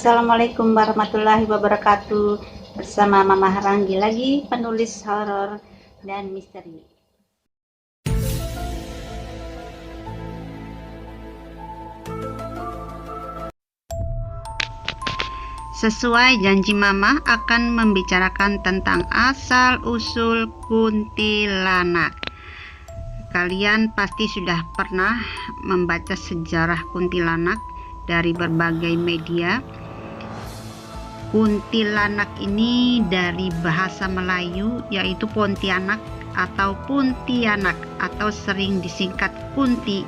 Assalamualaikum warahmatullahi wabarakatuh. Bersama Mama Ranggi lagi, penulis horor dan misteri. Sesuai janji Mama akan membicarakan tentang asal-usul kuntilanak. Kalian pasti sudah pernah membaca sejarah kuntilanak dari berbagai media. Kuntilanak ini dari bahasa Melayu yaitu Pontianak atau Puntianak atau sering disingkat Kunti,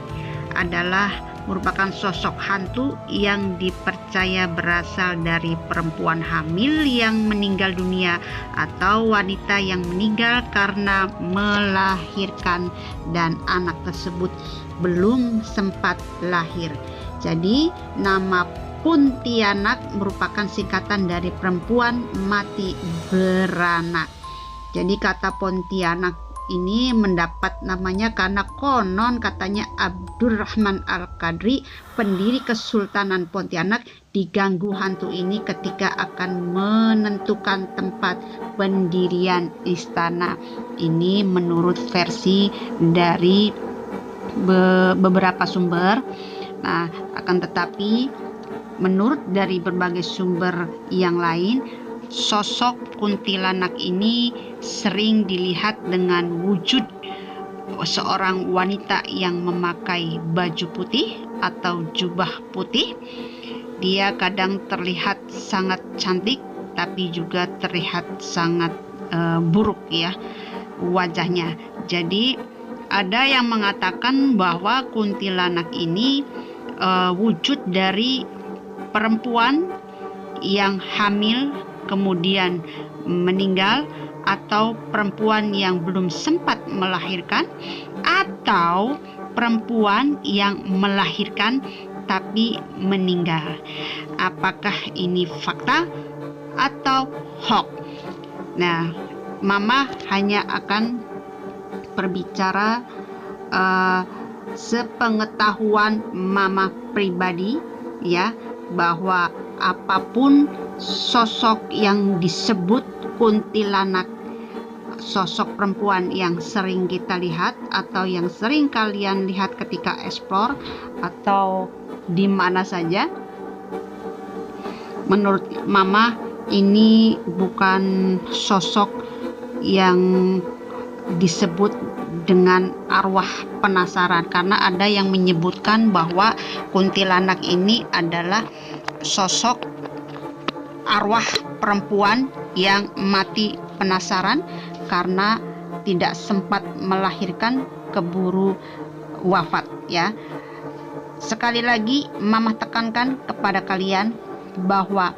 adalah merupakan sosok hantu yang dipercaya berasal dari perempuan hamil yang meninggal dunia atau wanita yang meninggal karena melahirkan dan anak tersebut belum sempat lahir. Jadi nama Puntianak merupakan singkatan dari perempuan mati beranak. Jadi kata Pontianak ini mendapat namanya karena konon katanya Abdurrahman Al-Qadri, pendiri Kesultanan Pontianak, diganggu hantu ini ketika akan menentukan tempat pendirian istana. Ini menurut versi dari beberapa sumber. Nah, akan tetapi menurut dari berbagai sumber yang lain, sosok kuntilanak ini sering dilihat dengan wujud seorang wanita yang memakai baju putih atau jubah putih. Dia kadang terlihat sangat cantik tapi juga terlihat sangat buruk ya wajahnya. Jadi ada yang mengatakan bahwa kuntilanak ini wujud dari perempuan yang hamil kemudian meninggal, atau perempuan yang belum sempat melahirkan, atau perempuan yang melahirkan tapi meninggal. Apakah ini fakta atau hoax? Nah, Mama hanya akan berbicara sepengetahuan Mama pribadi ya, bahwa apapun sosok yang disebut kuntilanak, sosok perempuan yang sering kita lihat atau yang sering kalian lihat ketika explore atau di mana saja, menurut Mama ini bukan sosok yang disebut dengan arwah penasaran, karena ada yang menyebutkan bahwa kuntilanak ini adalah sosok arwah perempuan yang mati penasaran karena tidak sempat melahirkan, keburu wafat ya. Sekali lagi Mama tekankan kepada kalian bahwa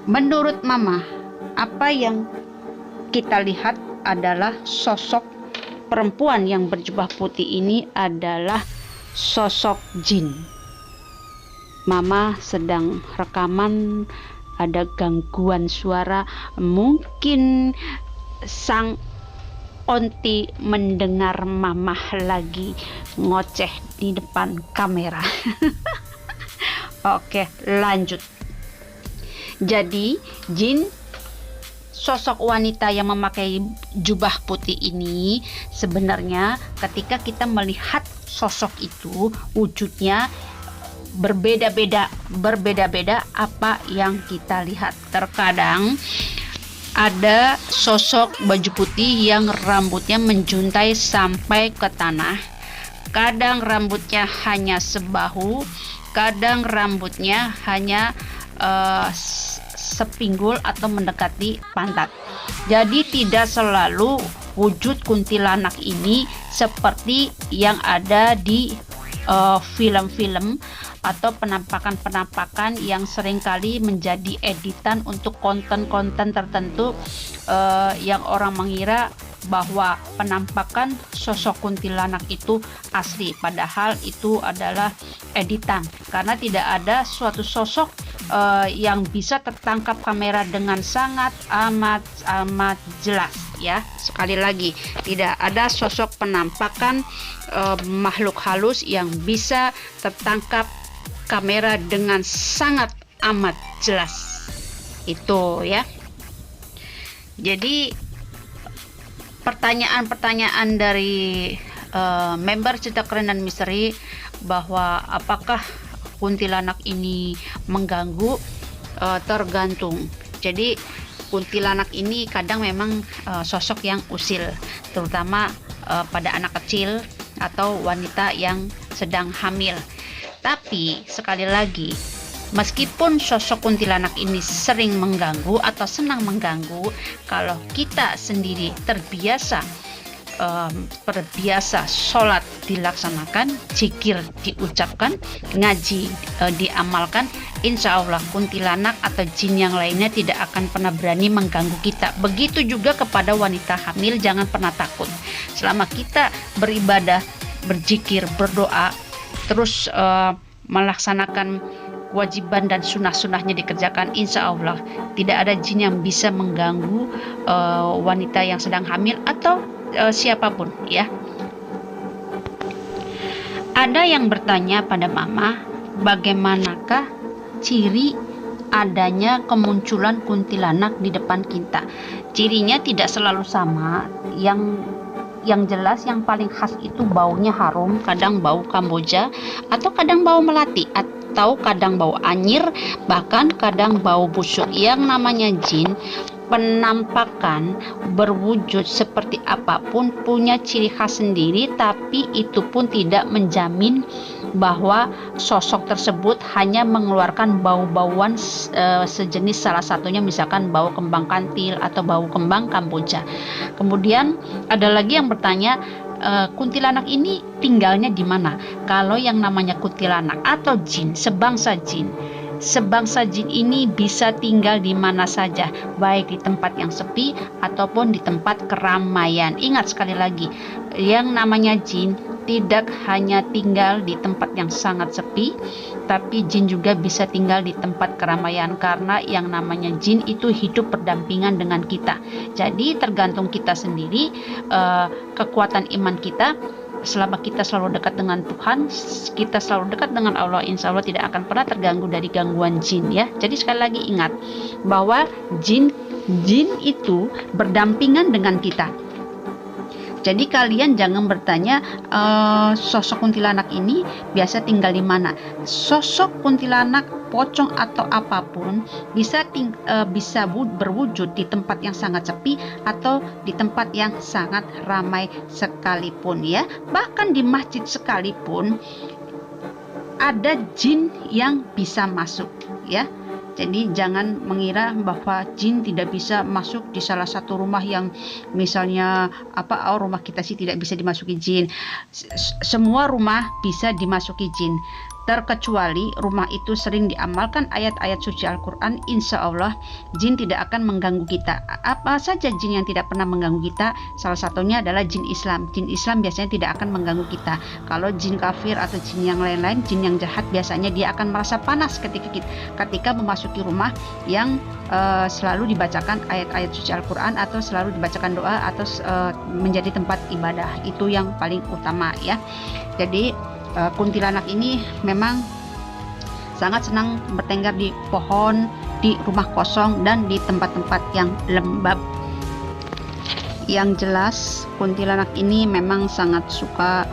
menurut Mama apa yang kita lihat adalah sosok perempuan yang berjubah putih ini adalah sosok jin. Mama sedang rekaman, ada gangguan suara, mungkin sang onti mendengar Mama lagi ngoceh di depan kamera. Oke, lanjut. Jadi jin, sosok wanita yang memakai jubah putih ini, sebenarnya ketika kita melihat sosok itu wujudnya berbeda-beda apa yang kita lihat. Terkadang ada sosok baju putih yang rambutnya menjuntai sampai ke tanah, kadang rambutnya hanya sebahu, kadang rambutnya hanya sepinggul atau mendekati pantat. Jadi tidak selalu wujud kuntilanak ini seperti yang ada di film-film atau penampakan-penampakan yang seringkali menjadi editan untuk konten-konten tertentu, yang orang mengira bahwa penampakan sosok kuntilanak itu asli, padahal itu adalah editan, karena tidak ada suatu sosok yang bisa tertangkap kamera dengan sangat amat jelas ya. Sekali lagi, tidak ada sosok penampakan makhluk halus yang bisa tertangkap kamera dengan sangat amat jelas. Itu ya. Jadi pertanyaan-pertanyaan dari member Cerita Keren dan Misteri bahwa apakah kuntilanak ini mengganggu, tergantung. Jadi kuntilanak ini kadang memang sosok yang usil, terutama pada anak kecil atau wanita yang sedang hamil. Tapi sekali lagi, meskipun sosok kuntilanak ini sering mengganggu atau senang mengganggu, kalau kita sendiri terbiasa sholat dilaksanakan, zikir diucapkan, ngaji diamalkan, insya Allah kuntilanak atau jin yang lainnya tidak akan pernah berani mengganggu kita. Begitu juga kepada wanita hamil, jangan pernah takut. Selama kita beribadah, berzikir, berdoa, terus melaksanakan kewajiban dan sunnah-sunnahnya dikerjakan, insya Allah tidak ada jin yang bisa mengganggu wanita yang sedang hamil atau siapapun ya. Ada yang bertanya pada Mama, bagaimanakah ciri adanya kemunculan kuntilanak di depan kita? Cirinya tidak selalu sama. Yang jelas yang paling khas itu baunya harum, kadang bau Kamboja, atau kadang bau melati, atau kadang bau anyir, bahkan kadang bau busuk. Yang namanya jin, penampakan berwujud seperti apapun punya ciri khas sendiri, tapi itu pun tidak menjamin bahwa sosok tersebut hanya mengeluarkan bau-bauan sejenis, salah satunya misalkan bau kembang kantil atau bau kembang Kamboja. Kemudian ada lagi yang bertanya, kuntilanak ini tinggalnya di mana? Kalau yang namanya kuntilanak atau jin, sebangsa jin ini bisa tinggal di mana saja, baik di tempat yang sepi ataupun di tempat keramaian. Ingat sekali lagi, yang namanya jin tidak hanya tinggal di tempat yang sangat sepi, tapi jin juga bisa tinggal di tempat keramaian, karena yang namanya jin itu hidup berdampingan dengan kita. Jadi tergantung kita sendiri, kekuatan iman kita. Selama kita selalu dekat dengan Tuhan, kita selalu dekat dengan Allah, insya Allah tidak akan pernah terganggu dari gangguan jin ya. Jadi sekali lagi ingat bahwa jin itu berdampingan dengan kita. Jadi kalian jangan bertanya sosok kuntilanak ini biasa tinggal di mana. Sosok kuntilanak, pocong atau apapun bisa berwujud di tempat yang sangat sepi atau di tempat yang sangat ramai sekalipun ya. Bahkan di masjid sekalipun ada jin yang bisa masuk ya. Jadi jangan mengira bahwa jin tidak bisa masuk di salah satu rumah yang misalnya rumah kita sih tidak bisa dimasuki jin. Semua rumah bisa dimasuki jin, terkecuali rumah itu sering diamalkan ayat-ayat suci Al-Quran, insya Allah jin tidak akan mengganggu kita. Apa saja jin yang tidak pernah mengganggu kita? Salah satunya adalah jin Islam. Jin Islam biasanya tidak akan mengganggu kita. Kalau jin kafir atau jin yang lain-lain, jin yang jahat, biasanya dia akan merasa panas ketika memasuki rumah yang selalu dibacakan ayat-ayat suci Al-Quran atau selalu dibacakan doa atau menjadi tempat ibadah. Itu yang paling utama ya. Jadi kuntilanak ini memang sangat senang bertengger di pohon, di rumah kosong, dan di tempat-tempat yang lembab. Yang jelas kuntilanak ini memang sangat suka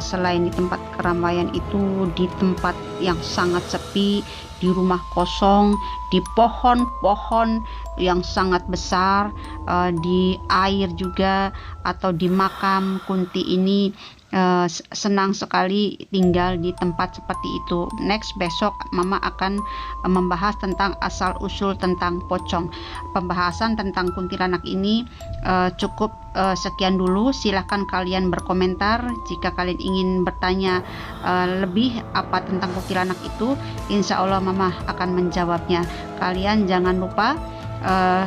selain di tempat keramaian itu, di tempat yang sangat sepi, di rumah kosong, di pohon-pohon yang sangat besar, di air juga, atau di makam. Kunti ini senang sekali tinggal di tempat seperti itu. Next, besok Mama akan membahas tentang asal-usul tentang pocong. Pembahasan tentang kuntilanak ini cukup sekian dulu. Silahkan kalian berkomentar jika kalian ingin bertanya lebih apa tentang kuntilanak itu. Insya Allah Mama akan menjawabnya. Kalian jangan lupa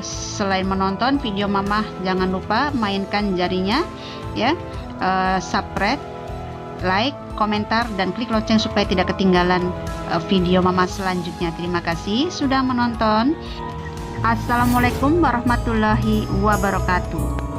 selain menonton video Mama, jangan lupa mainkan jarinya ya. Subscribe, like, komentar, dan klik lonceng supaya tidak ketinggalan video Mama selanjutnya. Terima kasih sudah menonton. Assalamualaikum warahmatullahi wabarakatuh.